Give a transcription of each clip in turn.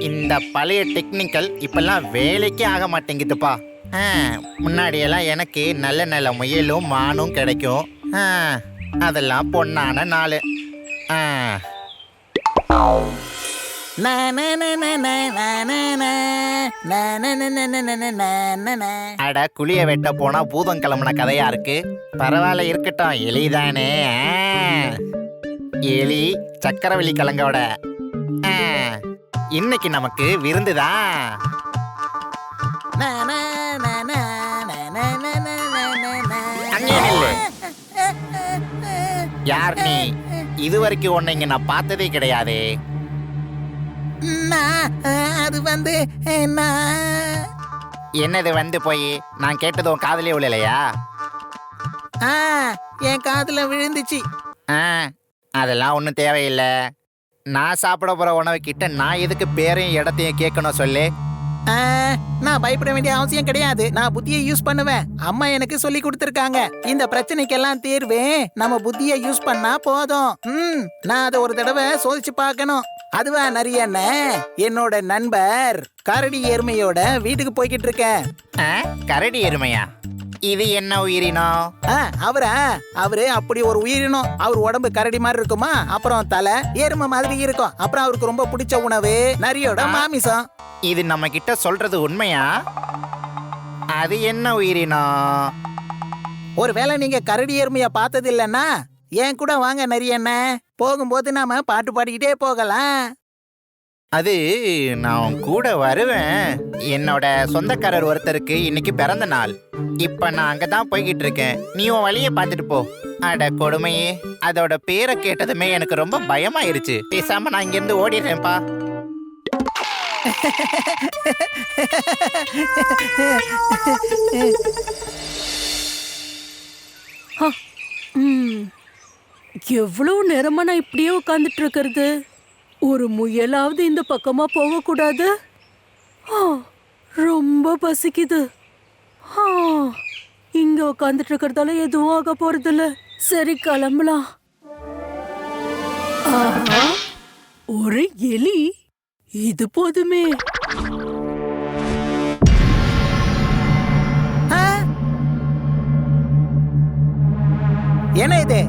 இந்த பழைய டெக்னிக்கல் இப்பெல்லாம் வேலைக்கே ஆக மாட்டேங்குதுப்பா. முன்னாடியெல்லாம் எனக்கு நல்ல நல்ல முயலும் மானும் கிடைக்கும். அதெல்லாம் பொன்னான நாள். அட, குளிய வெட்ட போனா பூதம் கிளம்புன கதையா இருக்கு. பரவாயில்ல, இருக்கட்டும். எலிதானே. எலி சக்கரவள்ளி கிழங்கோட. இன்னைக்கு நமக்கு விருந்துதான். அங்கே நில்லு. யார் நீ? இதுவரைக்கும் உன்னை இங்க நான் பார்த்ததே கிடையாதே. அது வந்து என்னது வந்து போய் நான் கேட்டதும் காதலே விழலையா? என் காதுல விழுந்துச்சு. அதெல்லாம் ஒன்றும் தேவையில்லை. நான் சாப்பிட போற உணவு கிட்ட நான் எதுக்கு பேரையும் இடத்தையும் கேட்கணும் சொல்லு. நான் பயப்பட வேண்டிய அவசியம் கிடையாது. நான் புத்தியை யூஸ் பண்ணுவேன். அம்மா எனக்கு சொல்லி கொடுத்துருக்காங்க. இந்த பிரச்சனைக்கெல்லாம் தீர்வு நம்ம புத்தியை யூஸ் பண்ணா போதும். நான் அதை ஒரு தடவை சோதிச்சு பார்க்கணும். அதுவா நரியண்ண, என்னோட நண்பர் கரடி எருமையோட வீட்டுக்கு போய்கிட்டு இருக்கேன். கரடி எருமையா? இது என்ன உயிரினம்? அவரு அப்படி ஒரு உயிரினம். அவர் உடம்பு கரடி மாதிரி இருக்குமா, அப்புறம் தலை எருமை மாதிரி இருக்கும். அப்புறம் அவருக்கு ரொம்ப பிடிச்ச உணவு நரியோட மாமிசம். இது நம்ம கிட்ட சொல்றது உண்மையா? அது என்ன உயிரினம்? ஒருவேளை நீங்க கரடி எருமைய பார்த்தது இல்லைன்னா ஏன் கூட வாங்க நரியண்ண. போகும்போது நாம பாட்டு பாடிக்கிட்டே போகலாம். அது நான் கூட வருவேன். என்னோட சொந்தக்காரர் ஒருத்தருக்கு இன்னைக்கு பிறந்த நாள். இப்ப நான் அங்கதான் போய்கிட்டு இருக்கேன். நீ உன் வழிய பார்த்துட்டு போ. அட கொடுமையே, அதோட பேரை கேட்டதுமே எனக்கு ரொம்ப பயமாயிருச்சு. பேசாம நான் இங்கிருந்து ஓடிடுறேன்ப்பா. எவ்வளவு நேரமா நான் இப்படியே உட்காந்துட்டு இருக்கிறது? ஒரு முயலாவது இந்த பக்கமா போக கூடாது? ரொம்ப பசிக்குது. இங்க உட்காந்துட்டு இருக்கிறதால எதுவும் ஆக போறது இல்ல. சரி, கிளம்பலாம். ஒரு எலி, இது போதுமே. என்ன இது?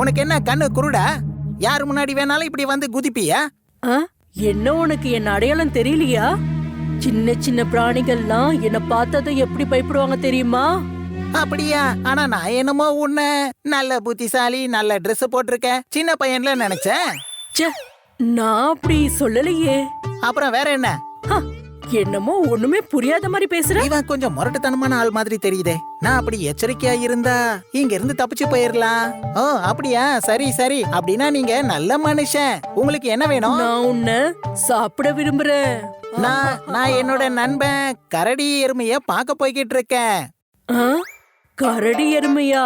உனக்கு என்ன கண்ணு குருடா? யாரு முன்னாடி வேணாலும் இப்படி வந்து குதிப்பியா? என்ன, உனக்கு என் அடையாளம் தெரியலையா? சின்ன சின்ன பிராணிகள்லாம் என்ன பார்த்ததை எப்படி பயப்படுவாங்க தெரியுமா? அப்படியா? ஆனா நான் என்னமோ உன்ன நல்ல புத்திசாலி, நல்ல ட்ரெஸ் போட்டிருக்க சின்ன பையன்ல நினைச்சேன். நான் அப்படி சொல்லலையே. அப்புறம் வேற என்ன? என்னமோ ஒண்ணுமே புரியாத மாதிரி பேசுற. இவன் கொஞ்சம் முரட்டுத்தனமான ஆள் மாதிரி தெரியுதே. நான் அப்படி எச்சரிக்கையா இருந்தா இங்க இருந்து தப்பிச்சு போயிடலாம். ஓ அப்படியா? சரி சரி. அப்படின்னா நீங்க நல்ல மனுஷன். உங்களுக்கு என்ன வேணும்? நான் உன்னை சாப்பிட விரும்புறேன். நான் என்னோட நண்பன் கரடி எருமைய பார்க்க போய்கிட்டு இருக்கேன். கரடி எருமையா?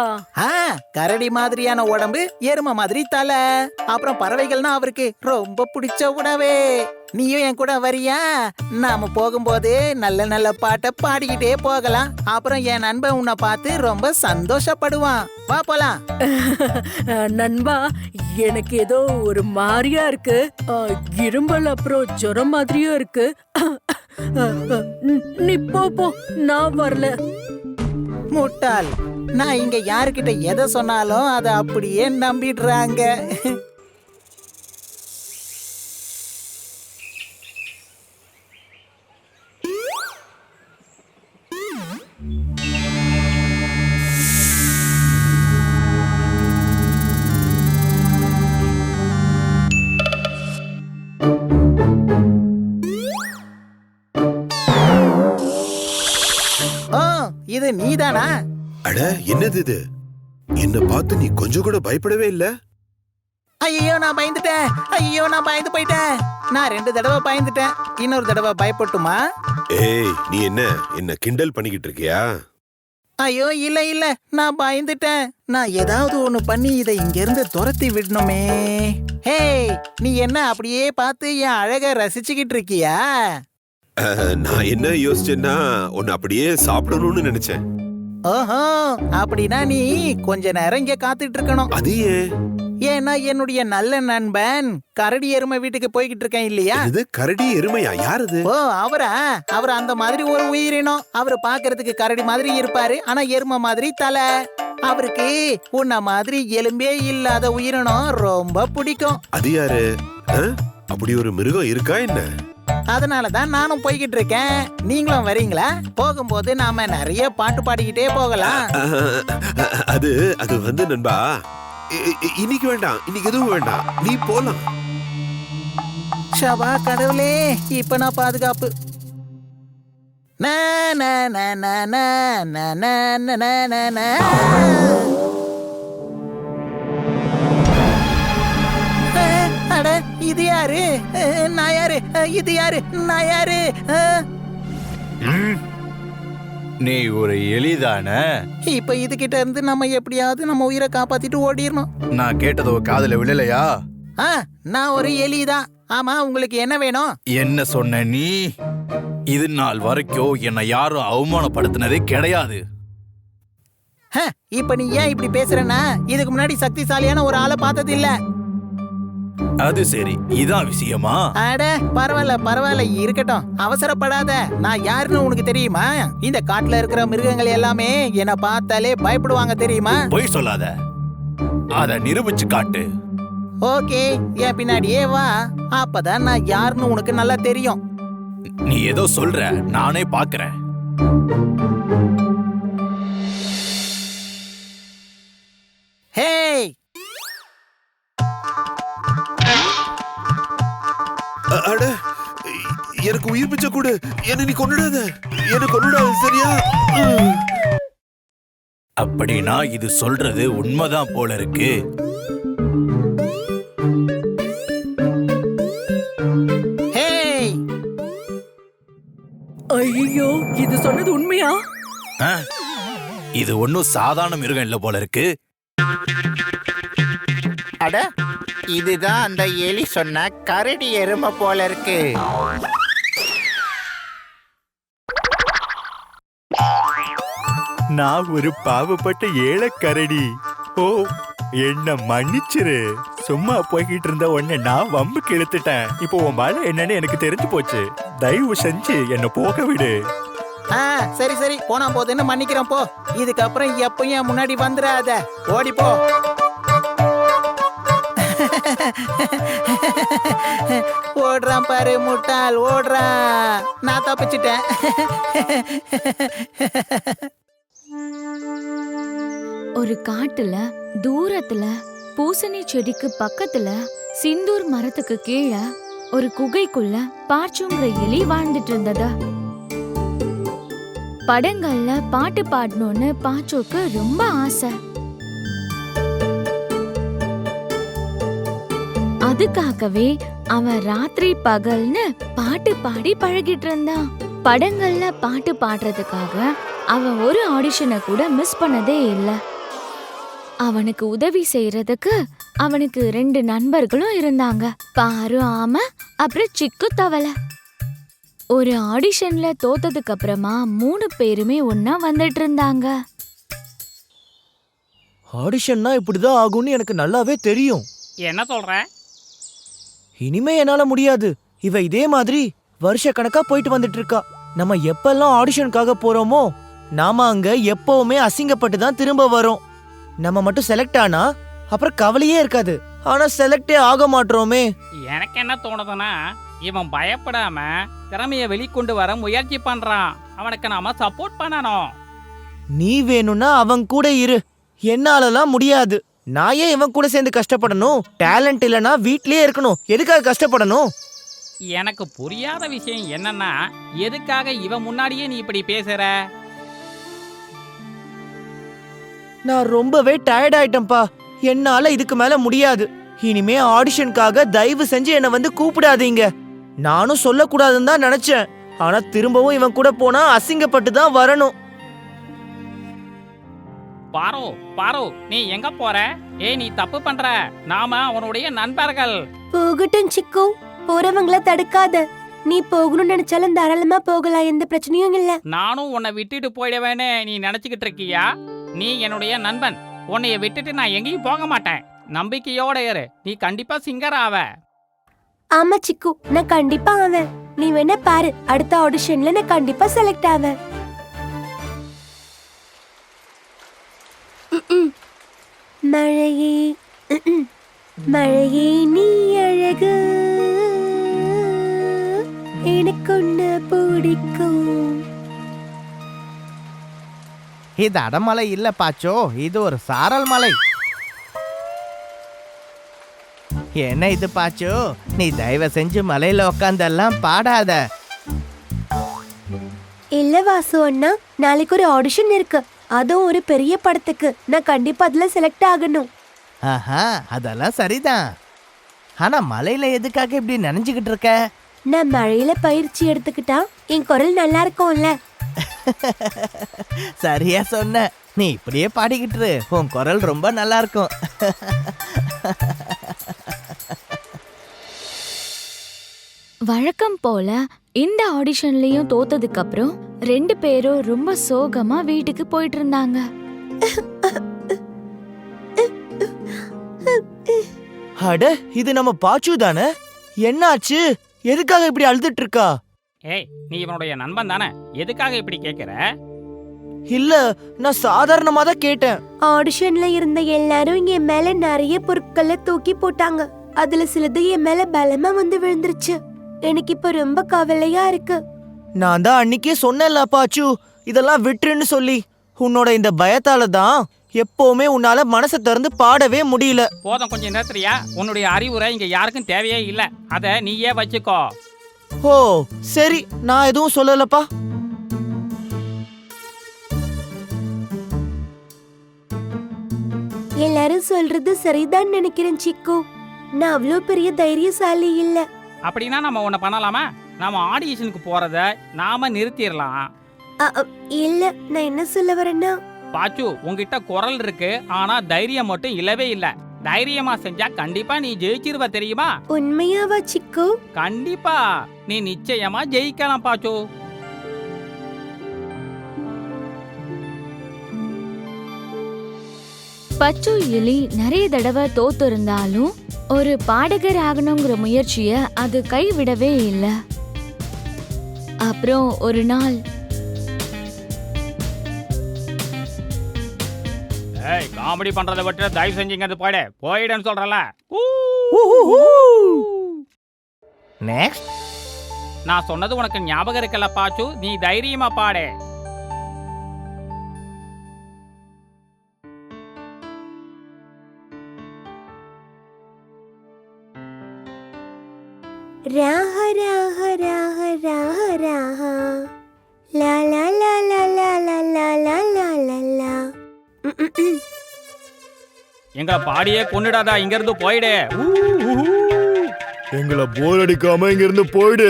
கரடி மாதிரியான உடம்பு, எருமை மாதிரி தலை, அப்புறம் பறவைகள்னா அவருக்கு ரொம்ப பிடிச்ச உணவு. நீயும் என் கூட வரியா? நாம போகும்போது நல்ல நல்ல பாட்டை பாடிக்கிட்டே போகலாம். அப்புறம் என் நண்பன் உன்னை பார்த்து ரொம்ப சந்தோஷப்படுவான். வா போலாம். நண்பா, எனக்கு ஏதோ ஒரு மாதிரியா இருக்கு. இரும்பல் அப்புறம் ஜுரம் மாதிரியும் இருக்கு. நீ போ, நான் வரல. முட்டாள், நான் இங்க யாருக்கிட்ட எதை சொன்னாலும் அதை அப்படியே நம்பிடுறாங்க. இது நீதானா? அட, என்னது இது? என்ன பார்த்து நீ கொஞ்சம் கூட பயப்படவே இல்ல? ஐயோ, நான் பயந்துட்டேன். ஐயோ, நான் பயந்து போயிட்டேன். நான் 2 தடவை பயந்துட்டேன். இன்னொரு தடவை பயப்பட்டுமா? ஏய், நீ என்ன கிண்டல் பண்ணிக்கிட்டு இருக்கியா? ஐயோ, இல்ல இல்ல, நான் பயந்துட்டேன். நான் ஏதாவது ஒண்ணு பண்ணி இதை இங்க இருந்து துரத்தி விடணுமே. ஹே, நீ என்ன அப்படியே பார்த்து என் அழக ரசிச்சுக்கிட்டு இருக்கியா? நான் என்ன யோசிச்சேன்னா உன்னை அப்படியே சாப்பிடணும்னு நினைச்சேன். ஓஹோ, அப்படின்னா நீ கொஞ்ச நேரம் இங்க காத்துட்டு இருக்கணும். அது ஏன்? ஏன்னா என்னுடைய நல்ல நண்பன் கரடி எருமை வீட்டுக்கு போய்கிட்டு இருக்கேன் இல்லையா? இது கரடி எருமையா? யாரது? ஓ, அவர் அந்த மாதிரி ஒரு உயிரினம். அவரு பாக்குறதுக்கு கரடி மாதிரி இருப்பாரு, ஆனா எருமை மாதிரி தலை. அவருக்கு உன்ன மாதிரி எலும்பே இல்லாத உயிரினம் ரொம்ப பிடிக்கும். அது யாரு? ஆ? அப்படி ஒரு மிருகம் இருக்கா என்ன? அதனாலதான் நானும் போய்கிட்டு இருக்கேன். நீங்களும் வரீங்களா? போகும்போது நாம நிறைய பாட்டு பாடிக்கிட்டே போகலாம். அது அது வந்து நண்பா, இன்னைக்கு வேண்டாம், இன்னைக்கு எதுவும் வேண்டாம், நீ போலாம். ஷபா கடவுளே, இப்ப நான் பாதுகாப்பு. நா, நா, நா, நா, நா, நா, நா, நா, நா, நா, நா. அட, இது யாரு? நான் யாரு? இது யாரு? நான் யாரு? நீ ஒரு எலிதானே? இப்ப இதுகிட்ட இருந்து நம்ம எப்படியாவது நம்ம உயிரை காப்பாத்திட்டு ஓடிடணும். நான் கேட்டதோ காதுல விழலையா? நான் ஒரு எலிதான். ஆமா, உங்களுக்கு என்ன வேணும்? என்ன சொன்ன நீ? இது நாள் வரைக்கும் என்னை யாரும் அவமானப்படுத்தினதே கிடையாது. இப்ப நீ ஏன் இப்படி பேசுறனா? இதுக்கு முன்னாடி சக்திசாலியான ஒரு ஆளை பார்த்தது இல்ல. அது சரி, இதான் விஷயமா? அட, பரவாயில்ல இருக்கட்டும், அவசரப்படாத. நான் யாருன்னு உனக்கு தெரியுமா? இந்த காட்டுல இருக்கிற மிருகங்கள் எல்லாமே என்ன பார்த்தாலே பயப்படுவாங்க, தெரியுமா? பொய் சொல்லாத, அத நிரூபிச்சு காட்டு. ஓகே, என் பின்னாடியே வா. அப்பதான் நான் யாருன்னு உனக்கு நல்லா தெரியும். நீ ஏதோ சொல்ற, நானே பாக்குறேன். ஹேய், அட, எனக்கு உயிர் பிச்சை கொடு. என்ன நீ கொன்னுடாத, என்ன கொன்னுடாத, சரியா? அப்படின்னா இது சொல்றது உண்மைதான் போல இருக்கு. ஹேய், ஐயோ, இது சொன்னது உண்மையா? ஆ? இது ஒன்னும் சாதாரண மிருகம் இல்ல போல இருக்கு. அட, இதுதான் அந்த எலி சொன்ன கரடி எருமை போல இருக்கு. நான் ஒரு பாவப்பட்ட ஏழை கரடி. ஓ, என்ன மன்னிச்சிரு. சும்மா போய்கிட்டு இருந்த உடனே நான் வம்புக்கு இழுத்துட்டேன். இப்போ உன் மேல என்னன்னு எனக்கு தெரிஞ்சு போச்சு. தயவு செஞ்சு என்ன போக விடு. சரி, போனா போதுன்னு மன்னிக்கிறேன் போ. இதுக்கப்புறம் எப்பயும் முன்னாடி வந்துடாத, ஓடி போ. ஓடுறான் பாரு முட்டாள், ஓடுறான். நான் தப்பிச்சிட்டேன். ஒரு காட்டுல தூரத்துல பூசணி செடிக்கு பக்கத்துல சிந்தூர் மரத்துக்கு கீழே ஒரு குகைக்குள்ள பார்ச்சுங்கிற எலி வாழ்ந்துட்டு இருந்தது. படங்கள்ல பாட்டு பாடணும்னு பாச்சோக்கு ரொம்ப ஆசை. அதுக்காகவே அவன் ராத்திரி பகல்னு பாட்டு பாடி பழகிட்டு இருந்தான். படங்கள்ல பாட்டு பாடுறதுக்காக அவன் ஒரு ஆடிஷனை கூட மிஸ் பண்ணதே இல்ல. அவனுக்கு உதவி செய்யறதுக்கு அவனுக்கு 2 நண்பர்களும் இருந்தாங்க, பாரு ஆமை, அப்புறம் சிக்கு தவளை. ஒரு ஆடிஷன்ல தோத்ததுக்கு அப்புறமா 3 பேருமே ஒன்னா வந்துட்டு இருந்தாங்க. ஆடிஷன்னா இப்படிதான் ஆகும்னு எனக்கு நல்லாவே தெரியும். என்ன சொல்ற? இனிமே என்னால முடியாது. இவ இதே மாதிரி வருஷ கணக்கா போயிட்டு வந்துட்டு இருக்கா. நம்ம எப்பெல்லாம் ஆடிஷனுக்காக போறோமோ நாம அங்க எப்பவுமே அசிங்கப்பட்டு தான் திரும்ப வரோம். நம்ம மட்டும் செலக்ட் ஆனா அப்புறம் கவலையே இருக்காது. ஆனா செலக்டே ஆக மாட்டோமே. எனக்கு என்ன தோணுதுன்னா, இவன் பயப்படாம திறமைய வெளிக்கொண்டு வர முயற்சி பண்றான். அவனுக்கு நாம சப்போர்ட் பண்ணணும். நீ வேணும்னா அவன் கூட இரு, என்னாலலாம் முடியாது. நான் ஏன் இவன் கூட சேர்ந்து கஷ்டப்படணும்? டேலண்ட் இல்லனா வீட்லயே இருக்கணும், எதுக்காக கஷ்டப்படணும்? எனக்கு புரியாத விஷயம் என்னன்னா, எதுக்காக இவன் முன்னாடியே நீ இப்படி பேசுற? நான் ரொம்பவே டயர்ட் ஆயிட்டேன்பா. என்னால இதுக்கு மேல முடியாது. இனிமே ஆடிஷனுக்காக தயவு செஞ்சு என்ன வந்து கூப்பிடாதீங்க. நானும் சொல்லக்கூடாதுன்னு தான் நினைச்சேன். ஆனா திரும்பவும் இவன் கூட போனா அசிங்கப்பட்டு தான் வரணும். பாரு, நீ எங்க போற? நீ தப்பு பண்ற. நாம அவனுடைய நண்பர்கள். போகட்டும் சிக்கு, போறவங்கள தடுக்காத. நீ போகணும்னு நினைச்சாலும் தாராளமா போகலாம், எந்த பிரச்சனையும் இல்ல. நானும் உன்னை விட்டுட்டு போயிடுவேன்னு நீ நினைச்சுக்கிட்டு இருக்கியா? நீ என்னுடைய நண்பன். உன்னைய விட்டுட்டு நான் எங்கேயும் போக மாட்டேன். நம்பிக்கையோட இரு, நீ கண்டிப்பா சிங்கர் ஆவ. ஆமா சிக்கு, நான் கண்டிப்பா ஆவேன். நீ வேணா பாரு, அடுத்த ஆடிஷன்ல நான் கண்டிப்பா செலக்ட் ஆவேன். மழையே மழையே நீ அழகு, எனக்கு ஒண்ணு பிடிக்கும். இது அடமலை இல்ல பாச்சோ, இது ஒரு சாரல் மலை. என்ன இது பாச்சோ, நீ தயவு செஞ்சு மலையில உட்காந்தெல்லாம் பாடாத. இல்ல வாசு அண்ணா, நாளைக்கு ஒரு ஆடிஷன் இருக்கு, அதுவும் ஒரு பெரிய படத்துக்கு. நான் கண்டிப்பா அதுல செலக்ட் ஆகணும். ஆஹா, அதெல்லாம் சரிதான். ஆனா மலையில எதுக்காக இப்படி நினைஞ்சுக்கிட்டு இருக்க? நான் மழையில பயிற்சி எடுத்துக்கிட்டா என் குரல் நல்லா இருக்கும்ல. சரியா சொன்ன. நீ இப்படியே பாடிக்கிட்டு இரு, உன் குரல் ரொம்ப நல்லா இருக்கும். வழக்கம் போல இந்த ஆடிஷன்லயும் தோத்ததுக்கு அப்புறம் 2 பேரும் ரொம்ப சோகமா வீட்டுக்கு போயிட்டு இருந்தாங்க. அட, இது நம்ம பாச்சு தானே? என்னாச்சு? எதுக்காக இப்படி அழுதுட்டு இருக்கா? ஏய், நீ இவனுடைய நண்பன் தானே, எதுக்காக இப்படி கேக்குற? இல்ல, நான் சாதாரணமா தான் கேட்டேன். ஆடிஷன்ல இருந்த எல்லாரும் என் மேல நிறைய பொருட்களை தூக்கி போட்டாங்க. அதுல சிலது என் மேல பலமா வந்து விழுந்துருச்சு. எனக்கு இப்ப ரொம்ப கவலையா இருக்கு. நான் தான் அன்னைக்கே சொன்னேன்ல பாச்சு, இதெல்லாம் விட்டுருன்னு சொல்லி. உன்னோட இந்த பயத்தால தான் எப்பவுமே உன்னால மனசை திறந்து பாடவே முடியல. போதும், கொஞ்சம் நிறுத்துறியா? உன்னுடைய அறிவுரை இங்க யாருக்கும் தேவையே இல்ல, அத நீயே வச்சுக்கோ. ஓ சரி, நான் எதுவும் சொல்லலப்பா. எல்லாரும் சொல்றது சரிதான் நினைக்கிறேன் சிக்கு. நான் அவ்வளோ பெரிய தைரியசாலி இல்ல. அப்படின்னா நம்ம ஒண்ணு பண்ணலாமா? நாம ஆடிஷனுக்கு போறத நாம நிறுத்திடலாம். இல்ல, நான் என்ன சொல்ல வரேன்னா, பாச்சு, உன்கிட்ட குரல் இருக்கு, ஆனா தைரியம் மட்டும் இல்லவே இல்ல. தைரியமா செஞ்சா கண்டிப்பா நீ ஜெயிச்சிருவ, தெரியுமா? உண்மையாவா சிக்கு? கண்டிப்பா நீ நிச்சயமா ஜெயிக்கலாம் பாச்சு. பச்சு எலி நிறைய தடவை தோத்து இருந்தாலும் ஒரு பாடகர் ஆகணுங்கிற முயற்சிய அது கைவிடவே இல்லை. அப்புறம் ஒரு நாள், ஏய், காமெடி பண்றதை விட்டு தயவு செஞ்சீங்க அது போயிடுன்னு சொல்றல. நெக்ஸ்ட். நான் சொன்னது உனக்கு ஞாபகம் இருக்கல பாச்சு, நீ தைரியமா பாடு. ராஹ ராஹ ராஹ ராஹ ராஹ லா லா லா லா லா லா லா லா லா லா லா. எங்களை பாடியே கொன்னுடாதா, இங்க இருந்து போயிடு. எங்களை போர் அடிக்காம இங்க இருந்து போயிடு.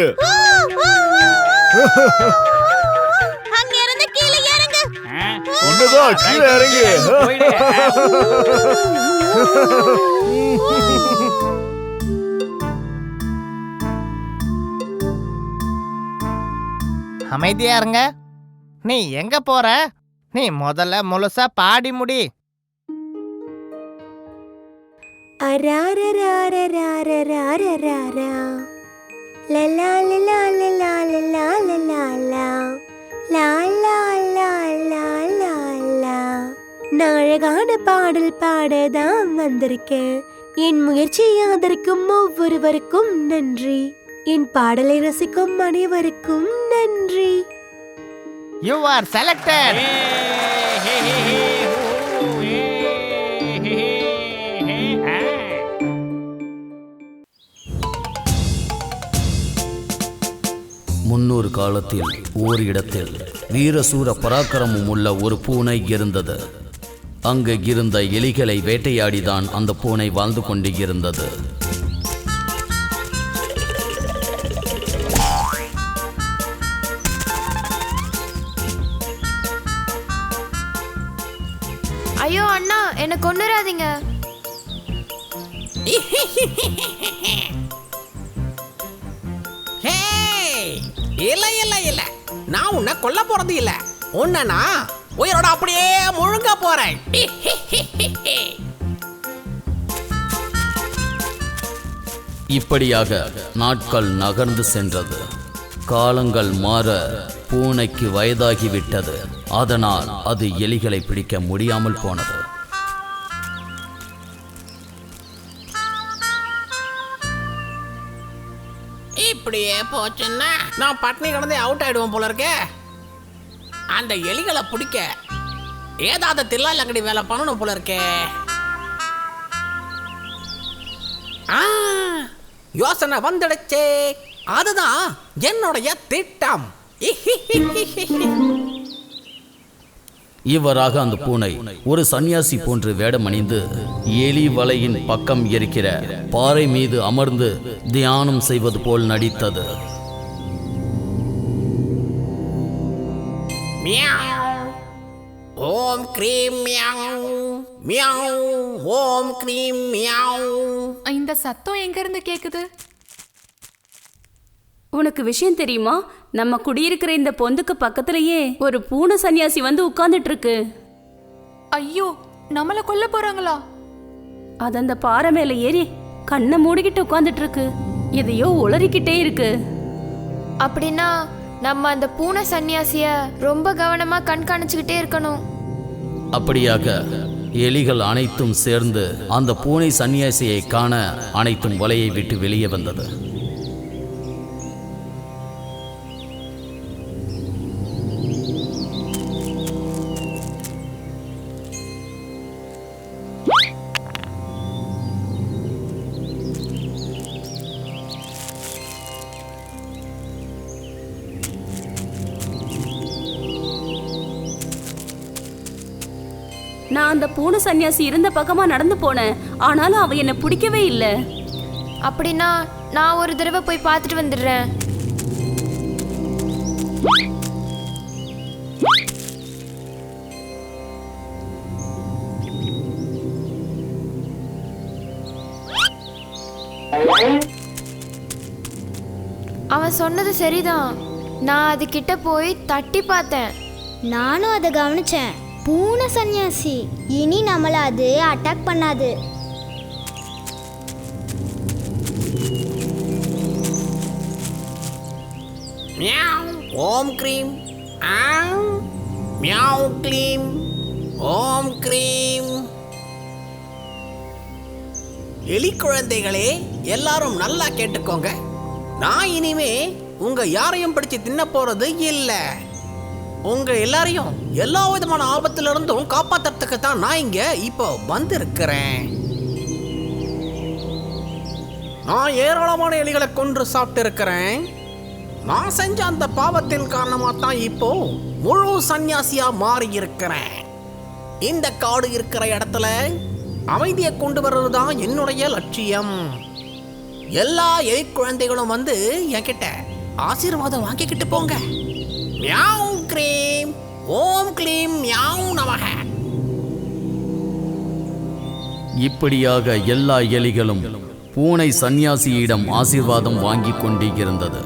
அங்க இருந்து கீழே இறங்கு. ஒண்ணுதான், கீழே இறங்கு. போயிடு. அமைதியா இருங்க. நீ எங்க போற? நீ முதல்ல முழுசா பாடி முடி. அரார ரார ரார ரார ராரா லலா லலா லலா லலா லலா லா லா லா லா லா லா லா. நான் அழகான பாடல் பாடதான் வந்திருக்கேன். என் முயற்சியை ஆதரிக்கும் ஒவ்வொருவருக்கும் நன்றி. என் பாடலை ரசிக்கும் அனைவருக்கும் நன்றி. You are selected. முன்னொரு காலத்தில் ஓர் இடத்தில் வீரசூர பராக்கிரமம் உள்ள ஒரு பூனை இருந்தது. அங்கு இருந்த எலிகளை வேட்டையாடிதான் அந்த பூனை வாழ்ந்து கொண்டு இருந்தது. ஐயோ அண்ணா, என்ன கொன்னுறாதீங்க. ஹே, நான் உன்னை கொல்ல போறது இல்ல, உன்னை நான் உயிரோட அப்படியே முழுங்க போறேன். இப்படியாக நாட்கள் நகர்ந்து சென்றது. காலங்கள் மாற பூனைக்கு வயதாகிவிட்டது. அதனால் அது எலிகளை பிடிக்க முடியாமல் போனது. இப்படியே போச்சுன்னா நான் பட்னி கிடந்து அவுட் ஆயிடுவோம் போல இருக்கே. அந்த எலிகளை பிடிக்க ஏதாவது தில்லாலங்கடி வேலை பண்ணணும் போல இருக்கே. யோசனை வந்துடுச்சே, அதுதான் என்னுடைய திட்டம். இவ்வாறாக அந்த பூனை ஒரு சன்னியாசி போன்று வேடமணிந்து எலி வலையின் பக்கம் இருக்கிற பாறை மீது அமர்ந்து தியானம் செய்வது போல் நடித்தது. ஓம் க்ரீம் மியாவ், மியாவ், ஓம் க்ரீம் மியாவ். இந்த சத்தம் எங்க இருந்து கேக்குது? உனக்கு விஷயம் தெரியுமா? நம்ம குடியிருக்கிற இந்த பொந்துக்கு பக்கத்திலேயே ஒரு பூனை சன்னியாசி வந்து உட்கார்ந்துட்டு இருக்கு. ஐயோ, நம்மள கொல்ல போறாங்களா? அது அந்த பாறை மேல ஏறி கண்ணை மூடிக்கிட்டு உட்கார்ந்துட்டு இருக்கு. எதையோ உளறிக்கிட்டே இருக்கு. அப்படின்னா நம்ம அந்த பூனை சன்னியாசிய ரொம்ப கவனமா கண்காணிச்சுக்கிட்டே இருக்கணும். அப்படியாக எலிகள் அனைத்தும் சேர்ந்து அந்த பூனை சன்னியாசியை காண அனைத்தும் வலையை விட்டு வெளியே வந்தது. நான் அந்த பூனை சன்னியாசி இருந்த பக்கமா நடந்து போனேன். ஆனாலும் அவ என்னை பிடிக்கவே இல்லை. அப்படின்னா நான் ஒரு தடவை போய் பார்த்துட்டு வந்துடுறேன். அவன் சொன்னது சரிதான். நான் அது கிட்ட போய் தட்டி பார்த்தேன். நானும் அதை கவனிச்சேன். பூனை சன்னியாசி இனி நம்மள அது அட்டாக் பண்ணாது. மியாவ், ஓம் க்ரீம். மியாவ் க்ளீம், ஓம் க்ரீம். எலி குழந்தைகளே, எல்லாரும் நல்லா கேட்டுக்கோங்க. நான் இனிமே உங்க யாரையும் பிடிச்சு தின்ன போறது இல்லை. உங்க எல்லாரையும் எல்லா விதமான ஆபத்துல இருந்தும் காப்பாத்துறதுக்கு தான் நான் இங்க இப்போ வந்திருக்கிறேன். நான் ஏராளமான எலிகளை கொன்று சாப்பிட்டு இருக்கிறேன். நான் செஞ்ச அந்த பாவத்தின் காரணமா தான் இப்போ முழு சன்னியாசியா மாறி இருக்கிறேன். இந்த காடு இருக்கிற இடத்துல அமைதியை கொண்டு வர்றது தான் என்னுடைய லட்சியம். எல்லா எலி குழந்தைகளும் வந்து என்கிட்ட ஆசீர்வாதம் வாங்கிக்கிட்டு போங்க. மியாவ் க்ரீம், ஓம் க்ளீம் மியாவ் நமக. இப்படியாக எல்லா எலிகளும் பூனை சன்னியாசியிடம் ஆசீர்வாதம் வாங்கி கொண்டு இருந்தது.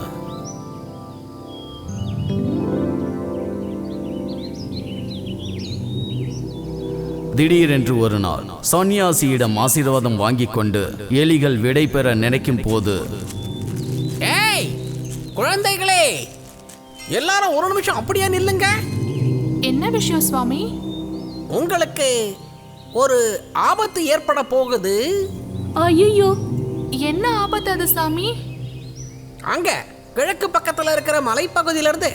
திடீரென்று ஒரு நாள் சன்னியாசியிடம் ஆசீர்வாதம் வாங்கிக் கொண்டு எலிகள் விடை பெற நினைக்கும் போது, ஏய் குழந்தைகளே, எல்லாரும் ஒரு நிமிஷம் அப்படியே நில்லுங்க. என்ன விஷயம் சுவாமி? உங்களுக்கு ஒரு ஆபத்து ஏற்பட போகுது. ஐயோ, என்ன ஆபத்து அது சாமி? அங்க கிழக்கு பக்கத்துல இருக்கிற மலைப்பகுதியில இருந்து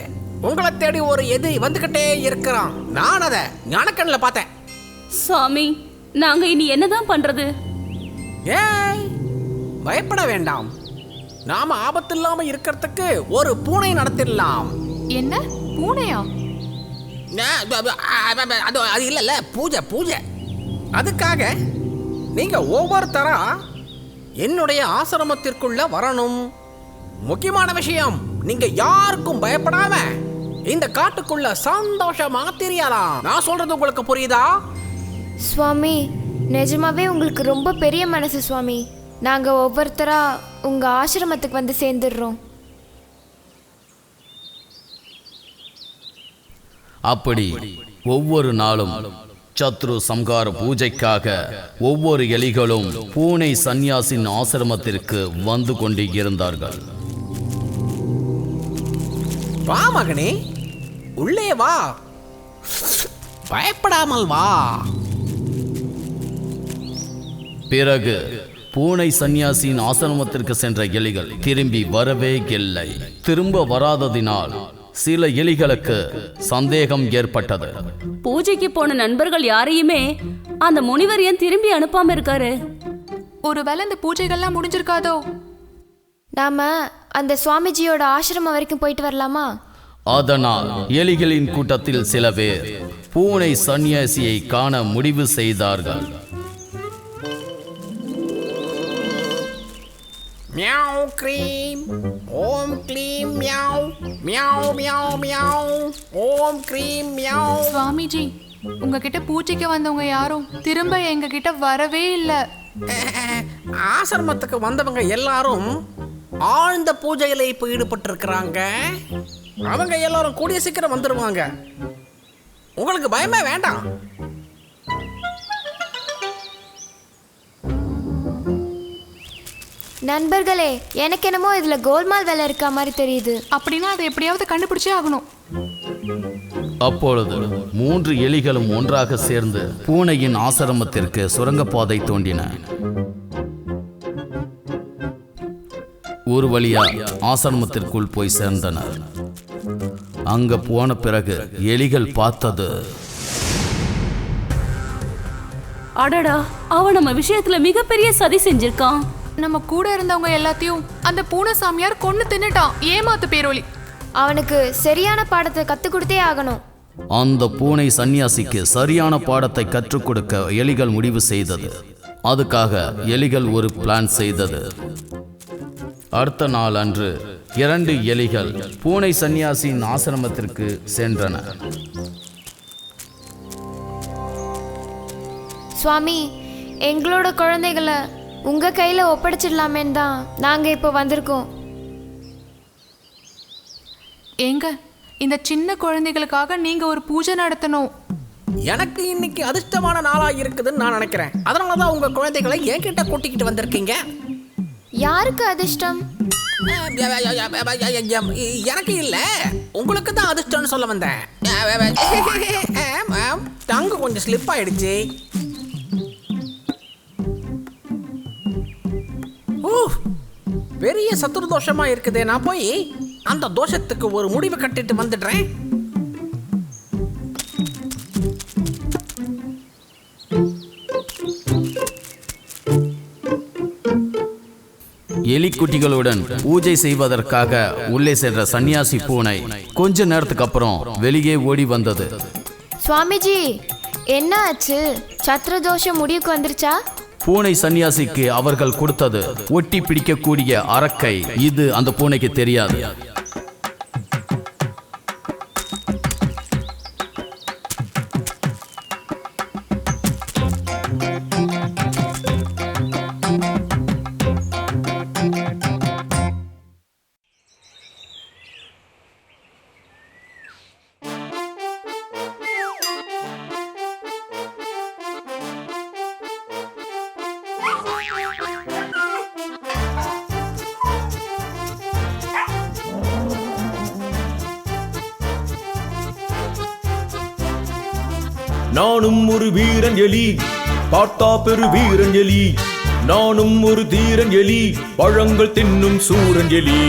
உங்களை தேடி ஒரு எதிரி வந்துகிட்டே இருக்கிறான். நான் அதை ஞானக்கண்ணில் பார்த்தேன். சாமி, நாங்க இனி என்னதான் பண்றது? ஏய், பயப்பட வேண்டாம். நாம ஆபத்து இல்லாம இருக்கிறதுக்கு ஒரு பூனை நடத்திடலாம். என்ன பூனையா? அது இல்ல, பூஜை பூஜை. அதுக்காக நீங்க ஒவ்வொருத்தரா என்னுடைய ஆசிரமத்திற்குள்ள வரணும். முக்கியமான விஷயம், நீங்க யாருக்கும் பயப்படாம இந்த காட்டுக்குள்ள சந்தோஷமா தெரியலாம். நான் சொல்றது உங்களுக்கு புரியுதா? சுவாமி, நிஜமாவே உங்களுக்கு ரொம்ப பெரிய மனசு சுவாமி. நாங்க ஒவ்வொருத்தரா உங்க ஆசிரமத்துக்கு வந்து சேர்ந்துடுறோம். அப்படி ஒவ்வொரு நாளும் சத்ரு சம்ஹார பூஜைக்காக ஒவ்வொரு எலிகளும் பூனை சந்நியாசின் ஆசிரமத்திற்கு வந்து கொண்டு இருந்தார்கள். வா மகனே, உள்ளே வா, பயப்படாமல் வா. பிறகு பூனை சந்நியாசியின் ஆசிரமத்திற்கு சென்ற எலிகள் திரும்பி வரவே இல்லை. திரும்ப வராததினால் சில எலிகளுக்கு சந்தேகம் ஏற்பட்டது. பூஜைக்கு போன நண்பர்கள் யாரையுமே அந்த முனிவர் ஏன் திரும்பி அனுப்பாம இருக்காரு? ஒருவேளை இந்த பூஜைகள்லாம் முடிஞ்சிருக்காதோ? நாம அந்த சுவாமிஜியோட ஆசிரமம் வரைக்கும் போயிட்டு வரலாமா? அதனால் எலிகளின் கூட்டத்தில் சில பேர் பூனை சந்நியாசியை காண முடிவு செய்தார்கள். மியாவ் க்ரீம், ஓம் க்ளீம் மியாவ், மியாவ் மியாவ் மியாவ், ஓம் க்ரீம் மியாவ். சுவாமிஜி, உங்ககிட்ட பூஜைக்கு வந்தவங்க யாரும் திரும்ப எங்க கிட்ட வரவே இல்லை. ஆசிரமத்துக்கு வந்தவங்க எல்லாரும் ஆழ்ந்த பூஜையில இப்போ ஈடுபட்டு இருக்கிறாங்க. அவங்க எல்லாரும் கூடிய சீக்கிரம் வந்துடுவாங்க. உங்களுக்கு பயமே வேண்டாம். நண்பர்களே, எனக்கு என்னமோ இதுல கோல்மால் வேலை இருக்க மாதிரி தெரியுது. அப்படின்னா அதை எப்படியாவது கண்டுபிடிச்சே ஆகணும். அப்பொழுது 3 எலிகளும் ஒன்றாக சேர்ந்து பூனையின் ஆசிரமத்திற்கு சுரங்கப்பாதை தோண்டின. ஒரு வழியா ஆசிரமத்திற்குள் போய் சேர்ந்தனர். அங்க போன பிறகு எலிகள் பார்த்தது, அடடா, அவன் நம்ம விஷயத்துல மிகப்பெரிய சதி செஞ்சிருக்கான். நம்ம கூட இருந்தவங்க எல்லாத்தையும் அந்த பூனை சாமியார் கொன்னு தின்னுட்டான். ஏமாத்து பேரோலி. அவனுக்கு சரியான பாடத்தை கத்து கொடுத்தே ஆகணும். அந்த பூனை சந்நியாசிக்கு சரியான பாடத்தை கற்றுக் கொடுக்க எலிகள் முடிவு செய்தது. அதுக்காக எலிகள் ஒரு பிளான் செய்தது. அடுத்த நாள் அன்று 2 எலிகள் பூனை சந்நியாசியின் ஆசிரமத்திற்கு சென்றன. சுவாமி, எங்களோட குழந்தைகளை உங்க கையில ஒப்படைச்சிடலாமேன்னு தான் நாங்க இப்போ வந்திருக்கோம். ஏங்க, இந்த சின்ன குழந்தைகளுக்காக நீங்க ஒரு பூஜை நடத்தணும். எனக்கு இன்னைக்கு அதிர்ஷ்டமான நாளா இருக்குதுன்னு நான் நினைக்கிறேன். அதனாலதான் உங்க குழந்தைகளை என்கிட்ட கூட்டிக்கிட்டு வந்திருக்கீங்க. யாருக்கு அதிர்ஷ்டம்? எனக்கு இல்ல, உங்களுக்கு தான் அதிர்ஷ்டம்னு சொல்ல வந்தேன். டங்கு கொஞ்சம் ஸ்லிப் ஆயிடுச்சு. பெரிய சத்துரு தோஷமா இருக்குதே. நான் போய் அந்த தோஷத்துக்கு ஒரு முடிவு கட்டிட்டு வந்துடுறேன். எலிக்குட்டிகளுடன் பூஜை செய்வதற்காக உள்ளே சென்ற சன்னியாசி பூனை கொஞ்ச நேரத்துக்கு அப்புறம் வெளியே ஓடி வந்தது. சுவாமிஜி, என்ன ஆச்சு? சத்ரு தோஷம் முடிவுக்கு வந்துருச்சா? பூனை சன்னியாசிக்கு அவர்கள் கொடுத்தது ஒட்டி பிடிக்கக்கூடிய அரக்கை. இது அந்த பூனைக்கு தெரியாது. நானும் ஒரு வீரன் எலி, பார்த்தா பெரு வீரன் எலி. நானும் ஒரு தீரன் எலி, பழங்கள் தின்னும் சூரன் எலி.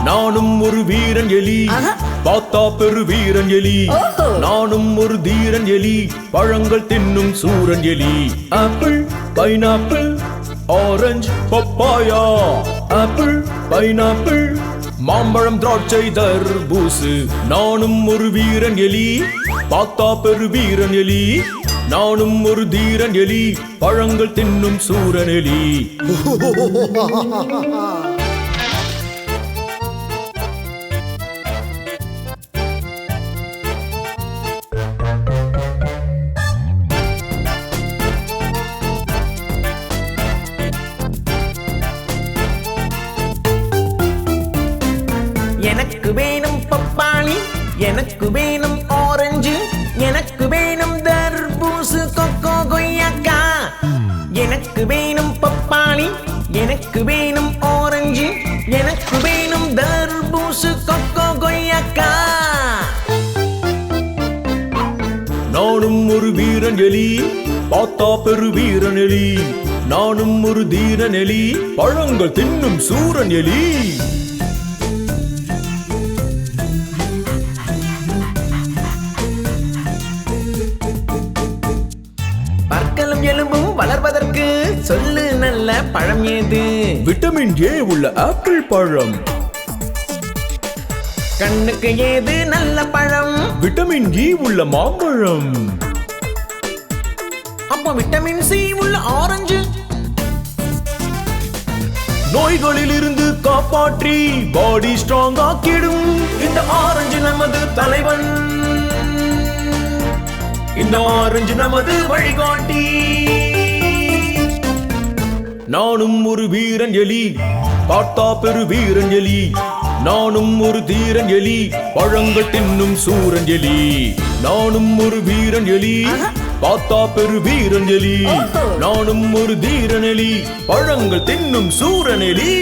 நானும் ஒரு வீரன் எலி, பார்த்தா பெரு வீரன் எலி. நானும் ஒரு தீரன் எலி, பழங்கள் தின்னும் சூரன் எலி. Apple, pineapple, orange, papaya. Apple, pineapple, மாம்பழம், திராட்சை, தர்பூசு. நானும் ஒரு வீரன் எலி, பார்த்தா பெரு வீரன் எலி. நானும் ஒரு தீரன் எலி, பழங்கள் தின்னும் சூரன் எலி. எனக்கு வேணும் ஆரஞ்சு, எனக்கு வேணும் தர்பூசு கொக்கோ கொய்யாக்கா, எனக்கு வேணும் பப்பாளி, எனக்கு வேணும் ஆரஞ்சு, எனக்கு வேணும் தர்பூசு கொக்கோ கொய்யாக்கா. நானும் ஒரு வீரன் எலி, பார்த்தா பெரு வீரன் எலி. நானும் ஒரு தீரன் எலி, பழங்கள் தின்னும் சூரன் எலி. பற்களும் எலும்பும் வளர்வதற்கு சொல்லு நல்ல பழம் ஏது? விட்டமின் ஏ உள்ள ஆப்பிள் பழம். கண்ணுக்கு ஏது நல்ல பழம்? விட்டமின் இ உள்ள மாம்பழம். அப்போ விட்டமின் சி உள்ள ஆரஞ்சு. நோய்களில் இருந்து காப்பாற்றி பாடி ஸ்ட்ராங் ஆக்கிடும் இந்த ஆரஞ்சு நமது தலைவன், இந்த ஆரஞ்சு நமது வழிகாட்டி. நானும் ஒரு வீரன் எலி, பார்த்தா பெரு வீரன் எலி. நானும் ஒரு தீரன் எலி, பழங்கள் தின்னும் சூரன் எலி. நானும் ஒரு வீரன் எலி, பார்த்தா பெரு வீரன் எலி. நானும் ஒரு தீரன் எலி, பழங்கள் தின்னும் சூரன் எலி.